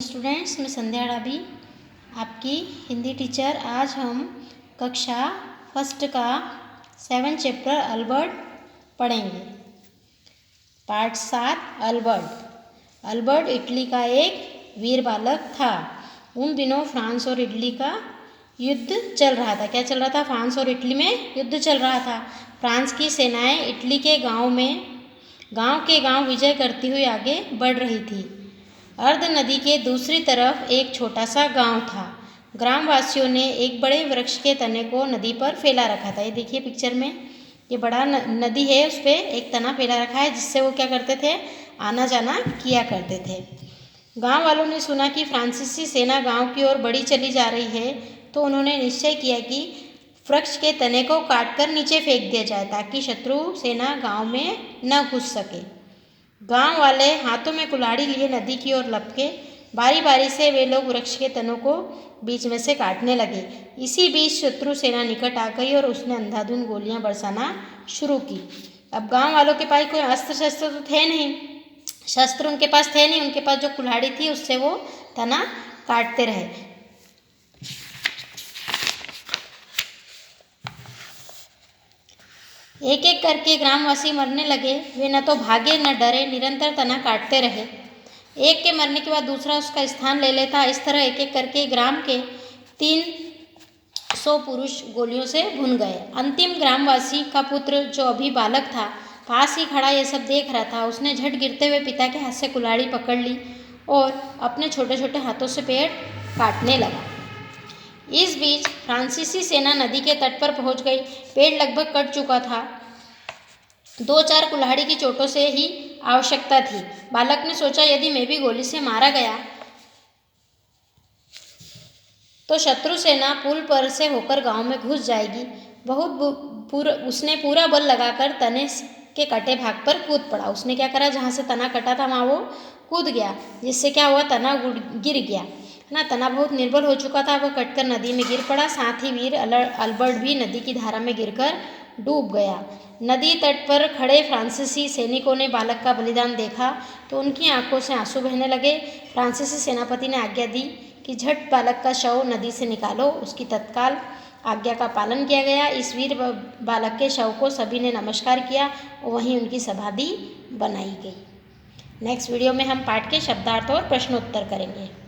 Students, मैं संध्या डाबी आपकी Hindi teacher. आज हम कक्षा फर्स्ट का 7 चैप्टर अल्बर्ट पढ़ेंगे। Part 7 Albert. अल्बर्ट इटली का एक वीर बालक था। उन दिनों फ्रांस और इटली का युद्ध चल रहा था। क्या चल रहा था? फ्रांस और इटली में युद्ध चल रहा था। फ्रांस की सेनाएं इटली के गांव विजय करती हुई आगे बढ़ रही थी। अर्ध नदी के दूसरी तरफ एक छोटा सा गांव था। ग्रामवासियों ने एक बड़े वृक्ष के तने को नदी पर फैला रखा था। ये देखिए पिक्चर में, ये बड़ा नदी है, उस पर एक तना फैला रखा है जिससे वो क्या करते थे, आना जाना किया करते थे। गांव वालों ने सुना कि फ्रांसीसी सेना गांव की ओर बढ़ी चली जा रही है, तो उन्होंने निश्चय किया कि वृक्ष के तने को काटकर नीचे फेंक दिया जाए ताकि शत्रु सेना गांव में न घुस सके। गांव वाले हाथों में कुल्हाड़ी लिए नदी की ओर लपके बारी बारी से वे लोग वृक्ष के तनों को बीच में से काटने लगे। इसी बीच शत्रु सेना निकट आ गई और उसने अंधाधुंध गोलियां बरसाना शुरू की। अब गांव वालों के पास कोई अस्त्र शस्त्र तो थे नहीं, उनके पास जो कुल्हाड़ी थी उससे वो तना काटते रहे। एक एक करके ग्रामवासी मरने लगे। वे न तो भागे न डरे, निरंतर तना काटते रहे। एक के मरने के बाद दूसरा उसका स्थान ले लेता। इस तरह एक एक करके ग्राम के 300 पुरुष गोलियों से भुन गए। अंतिम ग्रामवासी का पुत्र जो अभी बालक था, पास ही खड़ा यह सब देख रहा था। उसने झट गिरते हुए पिता के हाथ से कुल्हाड़ी पकड़ ली और अपने छोटे छोटे हाथों से पेड़ काटने लगा। इस बीच फ्रांसीसी सेना नदी के तट पर पहुंच गई। पेड़ लगभग कट चुका था। 2-4 कुल्हाड़ी की चोटों से ही आवश्यकता थी। बालक ने सोचा, यदि मैं भी गोली से मारा गया तो शत्रु सेना पुल पर से होकर गांव में घुस जाएगी। उसने पूरा बल लगाकर तने के कटे भाग पर कूद पड़ा। उसने क्या करा, जहाँ से तना कटा था वहाँ वो कूद गया, जिससे क्या हुआ, तना गिर गया ना। तना बहुत निर्बल हो चुका था, वह कटकर नदी में गिर पड़ा। साथ ही वीर अल्बर्ट भी नदी की धारा में गिरकर डूब गया। नदी तट पर खड़े फ्रांसीसी सैनिकों ने बालक का बलिदान देखा तो उनकी आंखों से आंसू बहने लगे। फ्रांसीसी सेनापति ने आज्ञा दी कि झट बालक का शव नदी से निकालो। उसकी तत्काल आज्ञा का पालन किया गया। इस वीर बालक के शव को सभी ने नमस्कार किया और वहीं उनकी समाधि बनाई गई। नेक्स्ट वीडियो में हम पाठ के शब्दार्थ और प्रश्नोत्तर करेंगे।